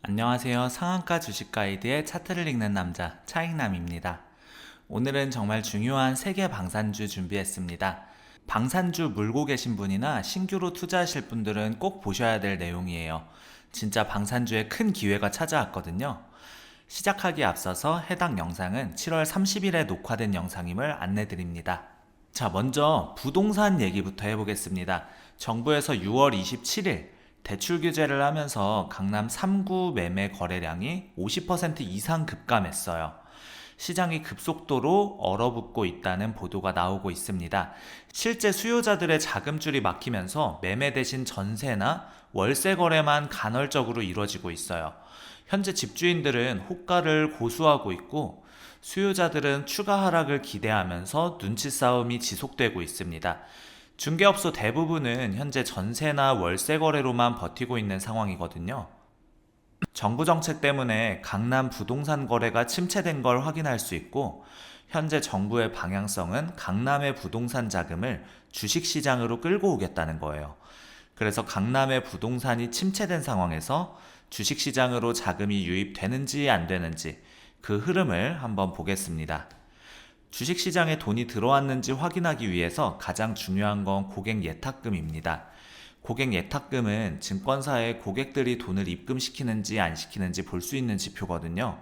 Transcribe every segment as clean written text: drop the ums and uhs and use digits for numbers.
안녕하세요. 상한가 주식 가이드의 차트를 읽는 남자 차익남입니다. 오늘은 정말 중요한 세계 방산주 준비했습니다. 방산주 물고 계신 분이나 신규로 투자하실 분들은 꼭 보셔야 될 내용이에요. 진짜 방산주에 큰 기회가 찾아왔거든요. 시작하기에 앞서서 해당 영상은 7월 30일에 녹화된 영상임을 안내드립니다. 자, 먼저 부동산 얘기부터 해보겠습니다. 정부에서 6월 27일 대출 규제를 하면서 강남 3구 매매 거래량이 50% 이상 급감했어요. 시장이 급속도로 얼어붙고 있다는 보도가 나오고 있습니다. 실제 수요자들의 자금줄이 막히면서 매매 대신 전세나 월세 거래만 간헐적으로 이루어지고 있어요. 현재 집주인들은 호가를 고수하고 있고 수요자들은 추가 하락을 기대하면서 눈치 싸움이 지속되고 있습니다. 중개업소 대부분은 현재 전세나 월세 거래로만 버티고 있는 상황이거든요. 정부 정책 때문에 강남 부동산 거래가 침체된 걸 확인할 수 있고, 현재 정부의 방향성은 강남의 부동산 자금을 주식시장으로 끌고 오겠다는 거예요. 그래서 강남의 부동산이 침체된 상황에서 주식시장으로 자금이 유입되는지 안 되는지 그 흐름을 한번 보겠습니다. 주식시장에 돈이 들어왔는지 확인하기 위해서 가장 중요한 건 고객 예탁금입니다. 고객 예탁금은 증권사에 고객들이 돈을 입금시키는지 안 시키는지 볼 수 있는 지표거든요.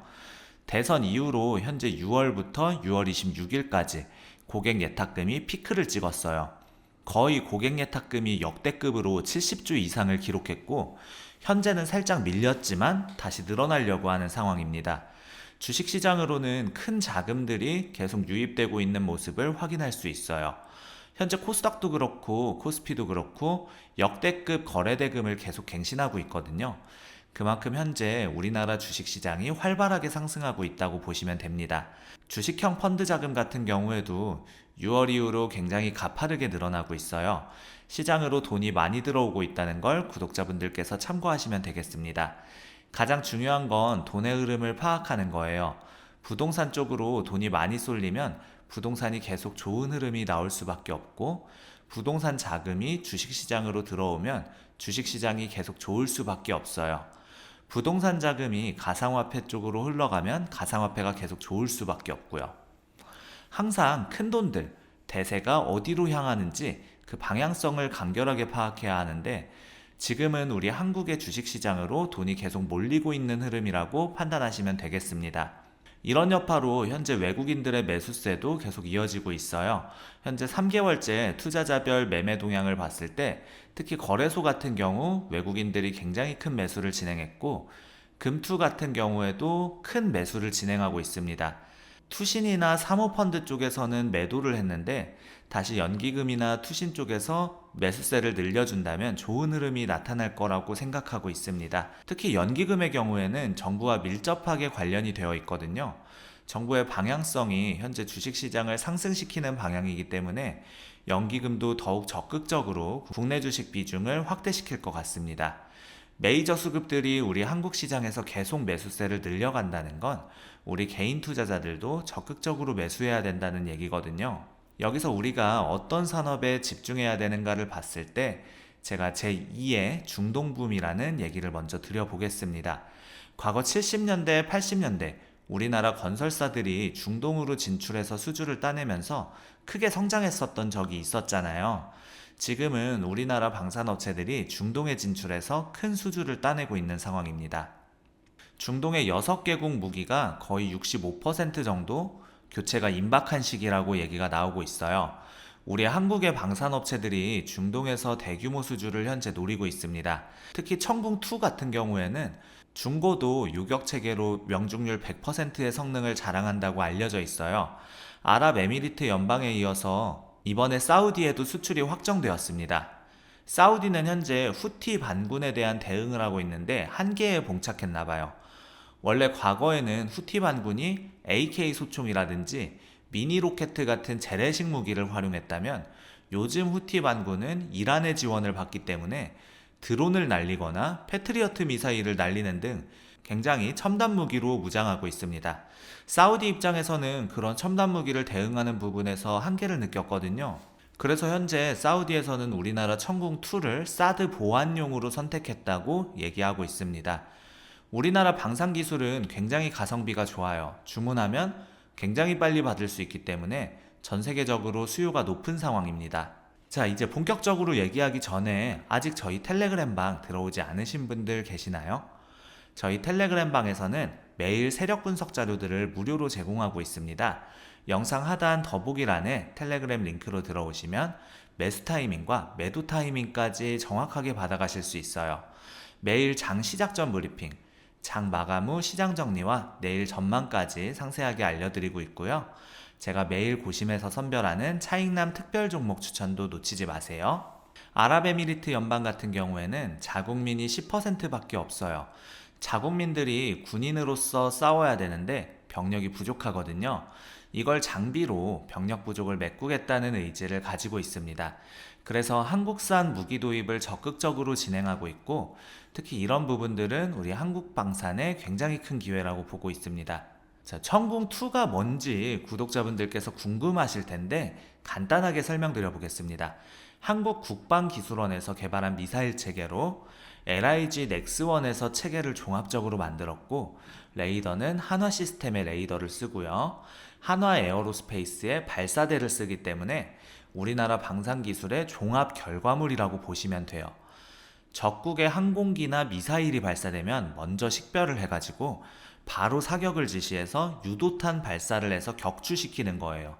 대선 이후로 현재 6월부터 6월 26일까지 고객 예탁금이 피크를 찍었어요. 거의 고객 예탁금이 역대급으로 70조 이상을 기록했고, 현재는 살짝 밀렸지만 다시 늘어나려고 하는 상황입니다. 주식시장으로는 큰 자금들이 계속 유입되고 있는 모습을 확인할 수 있어요. 현재 코스닥도 그렇고 코스피도 그렇고 역대급 거래대금을 계속 갱신하고 있거든요. 그만큼 현재 우리나라 주식시장이 활발하게 상승하고 있다고 보시면 됩니다. 주식형 펀드 자금 같은 경우에도 6월 이후로 굉장히 가파르게 늘어나고 있어요. 시장으로 돈이 많이 들어오고 있다는 걸 구독자분들께서 참고하시면 되겠습니다. 가장 중요한 건 돈의 흐름을 파악하는 거예요. 부동산 쪽으로 돈이 많이 쏠리면 부동산이 계속 좋은 흐름이 나올 수밖에 없고, 부동산 자금이 주식시장으로 들어오면 주식시장이 계속 좋을 수밖에 없어요. 부동산 자금이 가상화폐 쪽으로 흘러가면 가상화폐가 계속 좋을 수밖에 없고요. 항상 큰 돈들, 대세가 어디로 향하는지 그 방향성을 간결하게 파악해야 하는데, 지금은 우리 한국의 주식시장으로 돈이 계속 몰리고 있는 흐름이라고 판단하시면 되겠습니다. 이런 여파로 현재 외국인들의 매수세도 계속 이어지고 있어요. 현재 3개월째 투자자별 매매 동향을 봤을 때 특히 거래소 같은 경우 외국인들이 굉장히 큰 매수를 진행했고, 금투 같은 경우에도 큰 매수를 진행하고 있습니다. 투신이나 사모펀드 쪽에서는 매도를 했는데 다시 연기금이나 투신 쪽에서 매수세를 늘려준다면 좋은 흐름이 나타날 거라고 생각하고 있습니다. 특히 연기금의 경우에는 정부와 밀접하게 관련이 되어 있거든요. 정부의 방향성이 현재 주식시장을 상승시키는 방향이기 때문에 연기금도 더욱 적극적으로 국내 주식 비중을 확대시킬 것 같습니다. 메이저 수급들이 우리 한국 시장에서 계속 매수세를 늘려간다는 건 우리 개인 투자자들도 적극적으로 매수해야 된다는 얘기거든요. 여기서 우리가 어떤 산업에 집중해야 되는가를 봤을 때 제가 제2의 중동붐이라는 얘기를 먼저 드려보겠습니다. 과거 70년대, 80년대 우리나라 건설사들이 중동으로 진출해서 수주를 따내면서 크게 성장했었던 적이 있었잖아요. 지금은 우리나라 방산업체들이 중동에 진출해서 큰 수주를 따내고 있는 상황입니다. 중동의 6개국 무기가 거의 65% 정도 교체가 임박한 시기라고 얘기가 나오고 있어요. 우리 한국의 방산업체들이 중동에서 대규모 수주를 현재 노리고 있습니다. 특히 청궁2 같은 경우에는 중고도 요격체계로 명중률 100%의 성능을 자랑한다고 알려져 있어요. 아랍에미리트 연방에 이어서 이번에 사우디에도 수출이 확정되었습니다. 사우디는 현재 후티 반군에 대한 대응을 하고 있는데 한계에 봉착했나봐요. 원래 과거에는 후티 반군이 AK 소총이라든지 미니 로켓 같은 재래식 무기를 활용했다면, 요즘 후티 반군은 이란의 지원을 받기 때문에 드론을 날리거나 패트리어트 미사일을 날리는 등 굉장히 첨단 무기로 무장하고 있습니다. 사우디 입장에서는 그런 첨단 무기를 대응하는 부분에서 한계를 느꼈거든요. 그래서 현재 사우디에서는 우리나라 천궁2를 사드 보안용으로 선택했다고 얘기하고 있습니다. 우리나라 방산 기술은 굉장히 가성비가 좋아요. 주문하면 굉장히 빨리 받을 수 있기 때문에 전 세계적으로 수요가 높은 상황입니다. 자, 이제 본격적으로 얘기하기 전에 아직 저희 텔레그램 방 들어오지 않으신 분들 계시나요? 저희 텔레그램 방에서는 매일 세력 분석 자료들을 무료로 제공하고 있습니다. 영상 하단 더보기란에 텔레그램 링크로 들어오시면 매수 타이밍과 매도 타이밍까지 정확하게 받아가실 수 있어요. 매일 장 시작 전 브리핑, 장 마감 후 시장 정리와 내일 전망까지 상세하게 알려드리고 있고요. 제가 매일 고심해서 선별하는 차익남 특별 종목 추천도 놓치지 마세요. 아랍에미리트 연방 같은 경우에는 자국민이 10%밖에 없어요. 자국민들이 군인으로서 싸워야 되는데 병력이 부족하거든요. 이걸 장비로 병력 부족을 메꾸겠다는 의지를 가지고 있습니다. 그래서 한국산 무기 도입을 적극적으로 진행하고 있고, 특히 이런 부분들은 우리 한국 방산에 굉장히 큰 기회라고 보고 있습니다. 자, 천궁2가 뭔지 구독자분들께서 궁금하실 텐데 간단하게 설명드려 보겠습니다. 한국국방기술원에서 개발한 미사일 체계로 LIG 넥스1에서 체계를 종합적으로 만들었고, 레이더는 한화 시스템의 레이더를 쓰고요. 한화 에어로스페이스의 발사대를 쓰기 때문에 우리나라 방산기술의 종합 결과물이라고 보시면 돼요. 적국의 항공기나 미사일이 발사되면 먼저 식별을 해가지고 바로 사격을 지시해서 유도탄 발사를 해서 격추시키는 거예요.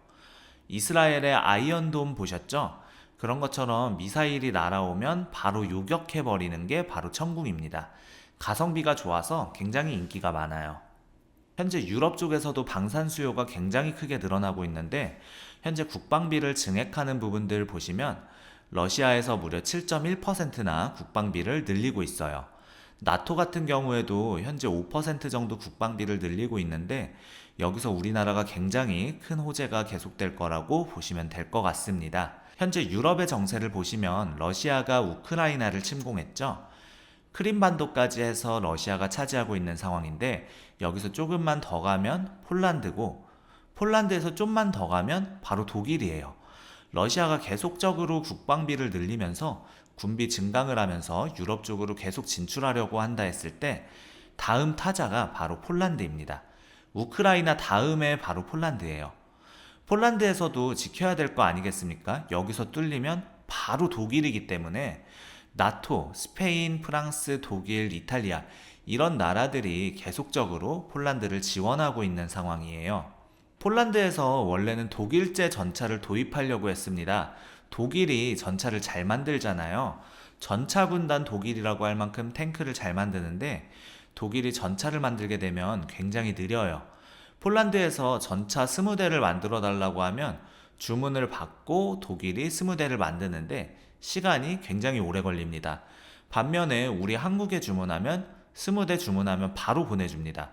이스라엘의 아이언돔 보셨죠? 그런 것처럼 미사일이 날아오면 바로 요격해버리는 게 바로 천궁입니다. 가성비가 좋아서 굉장히 인기가 많아요. 현재 유럽 쪽에서도 방산 수요가 굉장히 크게 늘어나고 있는데, 현재 국방비를 증액하는 부분들 보시면 러시아에서 무려 7.1%나 국방비를 늘리고 있어요. 나토 같은 경우에도 현재 5% 정도 국방비를 늘리고 있는데, 여기서 우리나라가 굉장히 큰 호재가 계속될 거라고 보시면 될 것 같습니다. 현재 유럽의 정세를 보시면 러시아가 우크라이나를 침공했죠. 크림반도까지 해서 러시아가 차지하고 있는 상황인데, 여기서 조금만 더 가면 폴란드고, 폴란드에서 좀만 더 가면 바로 독일이에요. 러시아가 계속적으로 국방비를 늘리면서 군비 증강을 하면서 유럽 쪽으로 계속 진출하려고 한다 했을 때 다음 타자가 바로 폴란드입니다. 우크라이나 다음에 바로 폴란드예요. 폴란드에서도 지켜야 될 거 아니겠습니까? 여기서 뚫리면 바로 독일이기 때문에 나토, 스페인, 프랑스, 독일, 이탈리아 이런 나라들이 계속적으로 폴란드를 지원하고 있는 상황이에요. 폴란드에서 원래는 독일제 전차를 도입하려고 했습니다. 독일이 전차를 잘 만들잖아요. 전차군단 독일이라고 할 만큼 탱크를 잘 만드는데, 독일이 전차를 만들게 되면 굉장히 느려요. 폴란드에서 전차 20대를 만들어 달라고 하면 주문을 받고 독일이 20대를 만드는데 시간이 굉장히 오래 걸립니다. 반면에 우리 한국에 주문하면 20대 주문하면 바로 보내줍니다.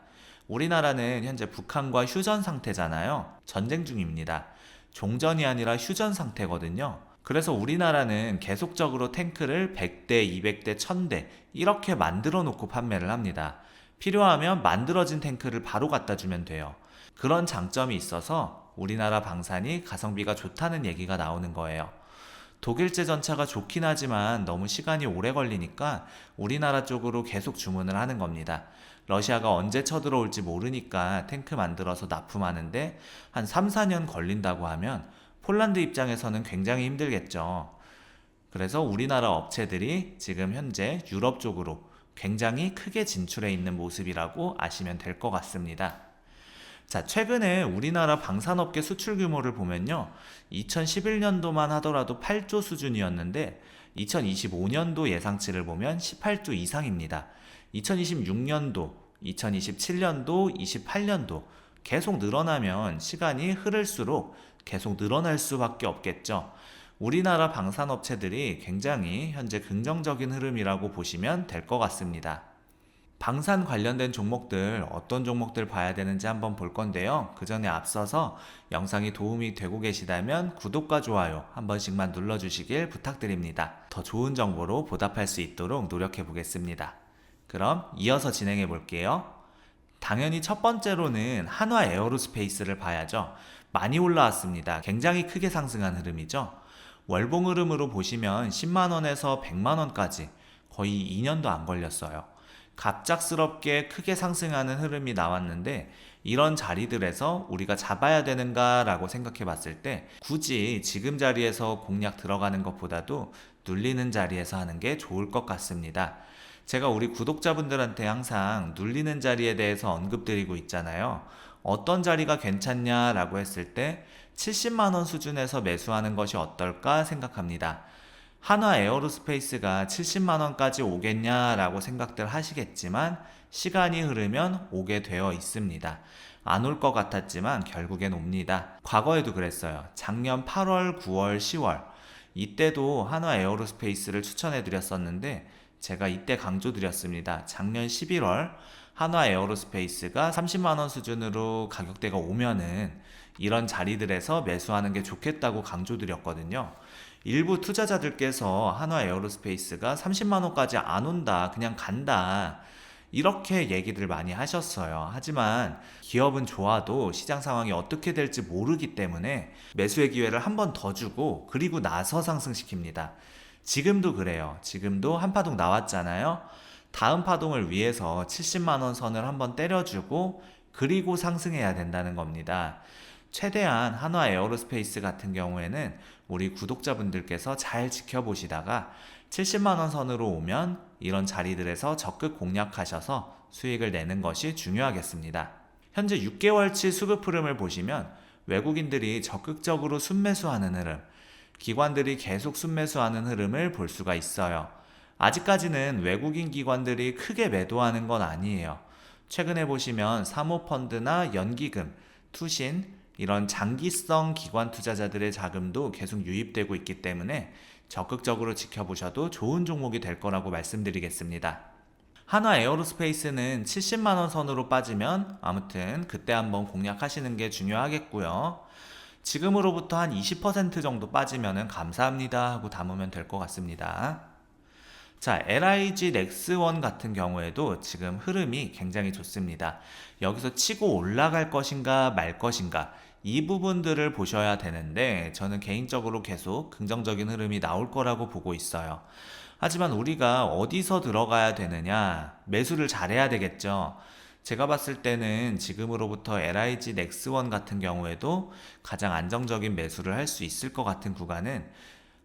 우리나라는 현재 북한과 휴전 상태잖아요. 전쟁 중입니다. 종전이 아니라 휴전 상태거든요. 그래서 우리나라는 계속적으로 탱크를 100대, 200대, 1000대 이렇게 만들어 놓고 판매를 합니다. 필요하면 만들어진 탱크를 바로 갖다 주면 돼요. 그런 장점이 있어서 우리나라 방산이 가성비가 좋다는 얘기가 나오는 거예요. 독일제 전차가 좋긴 하지만 너무 시간이 오래 걸리니까 우리나라 쪽으로 계속 주문을 하는 겁니다. 러시아가 언제 쳐들어올지 모르니까 탱크 만들어서 납품하는데 한 3, 4년 걸린다고 하면 폴란드 입장에서는 굉장히 힘들겠죠. 그래서 우리나라 업체들이 지금 현재 유럽 쪽으로 굉장히 크게 진출해 있는 모습이라고 아시면 될 것 같습니다. 자, 최근에 우리나라 방산업계 수출 규모를 보면요, 2011년도만 하더라도 8조 수준이었는데 2025년도 예상치를 보면 18조 이상입니다. 2026년도, 2027년도, 28년도 계속 늘어나면 시간이 흐를수록 계속 늘어날 수밖에 없겠죠. 우리나라 방산업체들이 굉장히 현재 긍정적인 흐름이라고 보시면 될 것 같습니다. 방산 관련된 종목들, 어떤 종목들 봐야 되는지 한번 볼 건데요. 그 전에 앞서서 영상이 도움이 되고 계시다면 구독과 좋아요 한 번씩만 눌러주시길 부탁드립니다. 더 좋은 정보로 보답할 수 있도록 노력해 보겠습니다. 그럼 이어서 진행해 볼게요. 당연히 첫 번째로는 한화 에어로스페이스를 봐야죠. 많이 올라왔습니다. 굉장히 크게 상승한 흐름이죠. 월봉 흐름으로 보시면 10만원에서 100만원까지 거의 2년도 안 걸렸어요. 갑작스럽게 크게 상승하는 흐름이 나왔는데 이런 자리들에서 우리가 잡아야 되는가라고 생각해 봤을 때 굳이 지금 자리에서 공략 들어가는 것보다도 눌리는 자리에서 하는 게 좋을 것 같습니다. 제가 우리 구독자분들한테 항상 눌리는 자리에 대해서 언급드리고 있잖아요. 어떤 자리가 괜찮냐라고 했을 때 70만원 수준에서 매수하는 것이 어떨까 생각합니다. 한화 에어로스페이스가 70만원까지 오겠냐라고 생각들 하시겠지만 시간이 흐르면 오게 되어 있습니다. 안 올 것 같았지만 결국엔 옵니다. 과거에도 그랬어요. 작년 8월, 9월, 10월 이때도 한화 에어로스페이스를 추천해 드렸었는데 제가 이때 강조드렸습니다. 작년 11월 한화 에어로스페이스가 30만원 수준으로 가격대가 오면은 이런 자리들에서 매수하는 게 좋겠다고 강조드렸거든요. 일부 투자자들께서 한화 에어로스페이스가 30만원까지 안 온다, 그냥 간다, 이렇게 얘기들 많이 하셨어요. 하지만 기업은 좋아도 시장 상황이 어떻게 될지 모르기 때문에 매수의 기회를 한 번 더 주고 그리고 나서 상승시킵니다. 지금도 그래요. 지금도 한 파동 나왔잖아요. 다음 파동을 위해서 70만원 선을 한번 때려주고 그리고 상승해야 된다는 겁니다. 최대한 한화 에어로스페이스 같은 경우에는 우리 구독자분들께서 잘 지켜보시다가 70만원 선으로 오면 이런 자리들에서 적극 공략하셔서 수익을 내는 것이 중요하겠습니다. 현재 6개월치 수급 흐름을 보시면 외국인들이 적극적으로 순매수하는 흐름, 기관들이 계속 순매수하는 흐름을 볼 수가 있어요. 아직까지는 외국인 기관들이 크게 매도하는 건 아니에요. 최근에 보시면 사모펀드나 연기금, 투신, 이런 장기성 기관 투자자들의 자금도 계속 유입되고 있기 때문에 적극적으로 지켜보셔도 좋은 종목이 될 거라고 말씀드리겠습니다. 한화 에어로스페이스는 70만원 선으로 빠지면 아무튼 그때 한번 공략하시는 게 중요하겠고요. 지금으로부터 한 20% 정도 빠지면 감사합니다 하고 담으면 될 것 같습니다. 자, LIG 넥스원 같은 경우에도 지금 흐름이 굉장히 좋습니다. 여기서 치고 올라갈 것인가 말 것인가 이 부분들을 보셔야 되는데 저는 개인적으로 계속 긍정적인 흐름이 나올 거라고 보고 있어요. 하지만 우리가 어디서 들어가야 되느냐, 매수를 잘해야 되겠죠. 제가 봤을 때는 지금으로부터 LIG 넥스원 같은 경우에도 가장 안정적인 매수를 할 수 있을 것 같은 구간은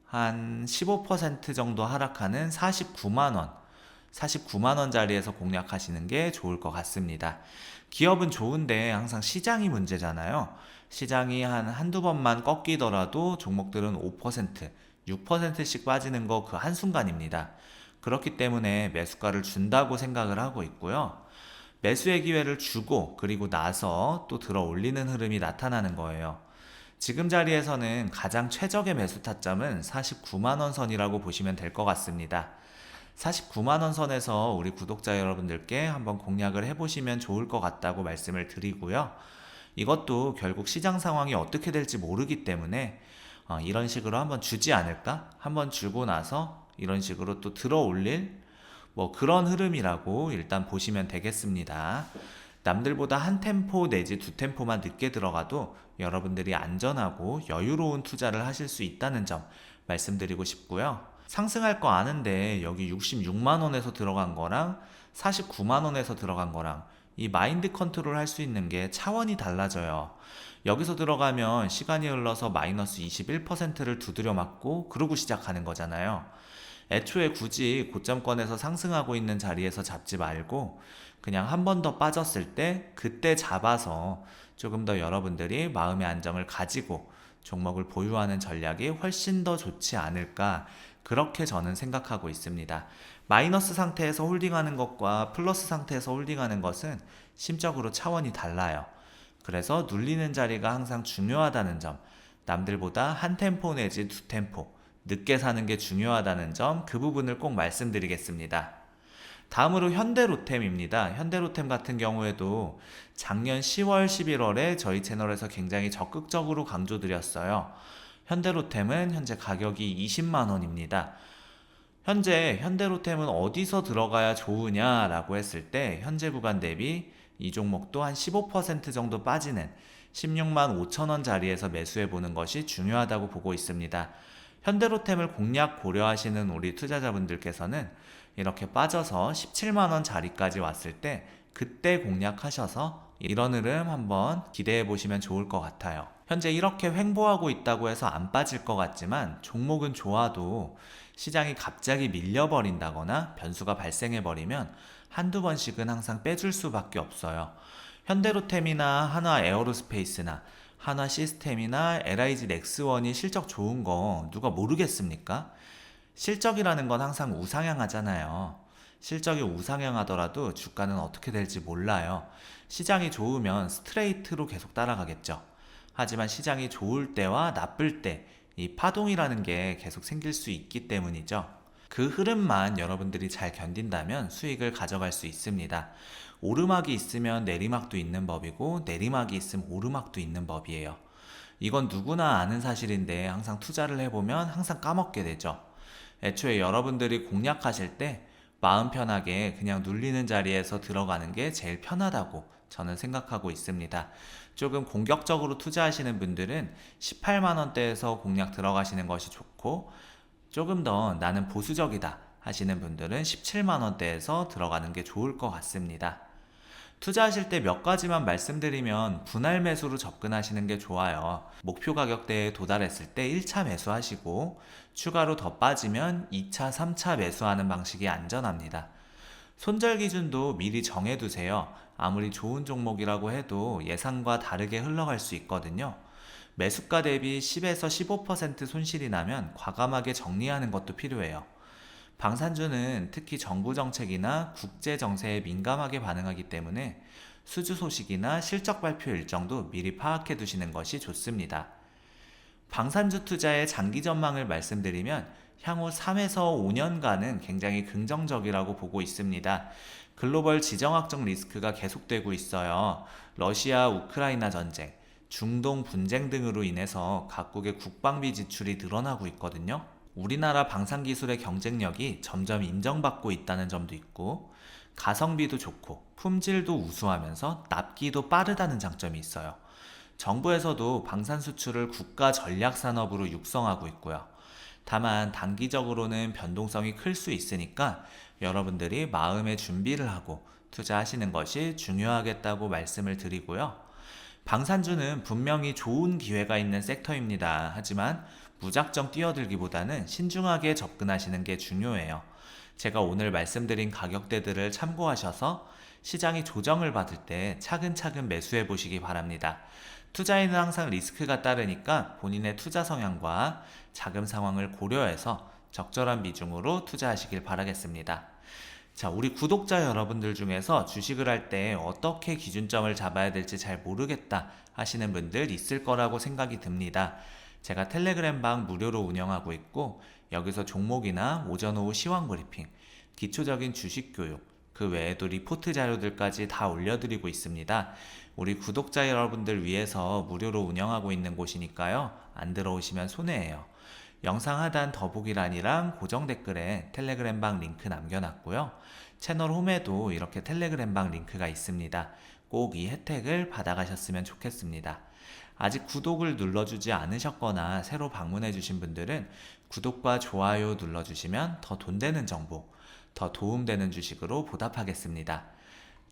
한 15% 정도 하락하는 49만원, 49만원 자리에서 공략하시는 게 좋을 것 같습니다. 기업은 좋은데 항상 시장이 문제잖아요. 시장이 한두 번만 꺾이더라도 종목들은 5%, 6%씩 빠지는 거 그 한순간입니다. 그렇기 때문에 매수가를 준다고 생각을 하고 있고요. 매수의 기회를 주고 그리고 나서 또 들어 올리는 흐름이 나타나는 거예요. 지금 자리에서는 가장 최적의 매수 타점은 49만원 선이라고 보시면 될 것 같습니다. 49만원 선에서 우리 구독자 여러분들께 한번 공략을 해보시면 좋을 것 같다고 말씀을 드리고요. 이것도 결국 시장 상황이 어떻게 될지 모르기 때문에 이런 식으로 한번 주지 않을까? 한번 주고 나서 이런 식으로 또 들어 올릴 그런 흐름이라고 일단 보시면 되겠습니다. 남들보다 한 템포 내지 두 템포만 늦게 들어가도 여러분들이 안전하고 여유로운 투자를 하실 수 있다는 점 말씀드리고 싶고요. 상승할 거 아는데 여기 66만원에서 들어간 거랑 49만원에서 들어간 거랑 이 마인드 컨트롤 할 수 있는 게 차원이 달라져요. 여기서 들어가면 시간이 흘러서 마이너스 21%를 두드려 맞고 그러고 시작하는 거잖아요. 애초에 굳이 고점권에서 상승하고 있는 자리에서 잡지 말고 그냥 한 번 더 빠졌을 때 그때 잡아서 조금 더 여러분들이 마음의 안정을 가지고 종목을 보유하는 전략이 훨씬 더 좋지 않을까, 그렇게 저는 생각하고 있습니다. 마이너스 상태에서 홀딩하는 것과 플러스 상태에서 홀딩하는 것은 심적으로 차원이 달라요. 그래서 눌리는 자리가 항상 중요하다는 점, 남들보다 한 템포 내지 두 템포 늦게 사는 게 중요하다는 점, 그 부분을 꼭 말씀드리겠습니다. 다음으로 현대로템입니다. 현대로템 같은 경우에도 작년 10월, 11월에 저희 채널에서 굉장히 적극적으로 강조드렸어요. 현대로템은 현재 가격이 20만원입니다. 현재 현대로템은 어디서 들어가야 좋으냐라고 했을 때 현재 구간 대비 이 종목도 한 15% 정도 빠지는 16만 5천원 자리에서 매수해보는 것이 중요하다고 보고 있습니다. 현대로템을 공략 고려하시는 우리 투자자분들께서는 이렇게 빠져서 17만원 자리까지 왔을 때 그때 공략하셔서 이런 흐름 한번 기대해 보시면 좋을 것 같아요. 현재 이렇게 횡보하고 있다고 해서 안 빠질 것 같지만 종목은 좋아도 시장이 갑자기 밀려버린다거나 변수가 발생해버리면 한두 번씩은 항상 빼줄 수밖에 없어요. 현대로템이나 한화 에어로스페이스나 한화 시스템이나 LIG 넥스원이 실적 좋은 거 누가 모르겠습니까? 실적이라는 건 항상 우상향하잖아요. 실적이 우상향하더라도 주가는 어떻게 될지 몰라요. 시장이 좋으면 스트레이트로 계속 따라가겠죠. 하지만 시장이 좋을 때와 나쁠 때 이 파동이라는 게 계속 생길 수 있기 때문이죠. 그 흐름만 여러분들이 잘 견딘다면 수익을 가져갈 수 있습니다. 오르막이 있으면 내리막도 있는 법이고 내리막이 있으면 오르막도 있는 법이에요. 이건 누구나 아는 사실인데 항상 투자를 해보면 항상 까먹게 되죠. 애초에 여러분들이 공략하실 때 마음 편하게 그냥 눌리는 자리에서 들어가는 게 제일 편하다고 저는 생각하고 있습니다. 조금 공격적으로 투자하시는 분들은 18만원대에서 공략 들어가시는 것이 좋고, 조금 더 나는 보수적이다 하시는 분들은 17만원대에서 들어가는 게 좋을 것 같습니다. 투자하실 때 몇 가지만 말씀드리면 분할 매수로 접근하시는 게 좋아요. 목표 가격대에 도달했을 때 1차 매수하시고 추가로 더 빠지면 2차, 3차 매수하는 방식이 안전합니다. 손절 기준도 미리 정해두세요. 아무리 좋은 종목이라고 해도 예상과 다르게 흘러갈 수 있거든요. 매수가 대비 10에서 15% 손실이 나면 과감하게 정리하는 것도 필요해요. 방산주는 특히 정부 정책이나 국제 정세에 민감하게 반응하기 때문에 수주 소식이나 실적 발표 일정도 미리 파악해 두시는 것이 좋습니다. 방산주 투자의 장기 전망을 말씀드리면 향후 3에서 5년간은 굉장히 긍정적이라고 보고 있습니다. 글로벌 지정학적 리스크가 계속되고 있어요. 러시아, 우크라이나 전쟁, 중동 분쟁 등으로 인해서 각국의 국방비 지출이 늘어나고 있거든요. 우리나라 방산기술의 경쟁력이 점점 인정받고 있다는 점도 있고, 가성비도 좋고 품질도 우수하면서 납기도 빠르다는 장점이 있어요. 정부에서도 방산 수출을 국가 전략 산업으로 육성하고 있고요. 다만 단기적으로는 변동성이 클 수 있으니까 여러분들이 마음의 준비를 하고 투자하시는 것이 중요하겠다고 말씀을 드리고요. 방산주는 분명히 좋은 기회가 있는 섹터입니다. 하지만 무작정 뛰어들기보다는 신중하게 접근하시는 게 중요해요. 제가 오늘 말씀드린 가격대들을 참고하셔서 시장이 조정을 받을 때 차근차근 매수해 보시기 바랍니다. 투자에는 항상 리스크가 따르니까 본인의 투자 성향과 자금 상황을 고려해서 적절한 비중으로 투자하시길 바라겠습니다. 자, 우리 구독자 여러분들 중에서 주식을 할 때 어떻게 기준점을 잡아야 될지 잘 모르겠다 하시는 분들 있을 거라고 생각이 듭니다. 제가 텔레그램 방 무료로 운영하고 있고, 여기서 종목이나 오전 오후 시황 브리핑, 기초적인 주식 교육, 그 외에도 리포트 자료들까지 다 올려드리고 있습니다. 우리 구독자 여러분들 위해서 무료로 운영하고 있는 곳이니까요. 안 들어오시면 손해예요. 영상 하단 더보기란이랑 고정 댓글에 텔레그램 방 링크 남겨놨고요. 채널 홈에도 이렇게 텔레그램 방 링크가 있습니다. 꼭 이 혜택을 받아가셨으면 좋겠습니다. 아직 구독을 눌러주지 않으셨거나 새로 방문해주신 분들은 구독과 좋아요 눌러주시면 더 돈 되는 정보, 더 도움되는 주식으로 보답하겠습니다.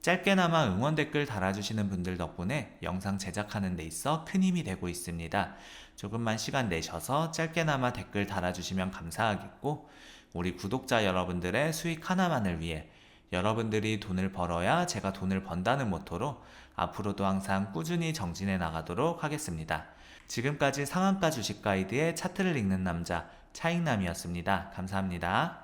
짧게나마 응원 댓글 달아주시는 분들 덕분에 영상 제작하는 데 있어 큰 힘이 되고 있습니다. 조금만 시간 내셔서 짧게나마 댓글 달아주시면 감사하겠고, 우리 구독자 여러분들의 수익 하나만을 위해 여러분들이 돈을 벌어야 제가 돈을 번다는 모토로 앞으로도 항상 꾸준히 정진해 나가도록 하겠습니다. 지금까지 상한가 주식 가이드의 차트를 읽는 남자 차익남이었습니다. 감사합니다.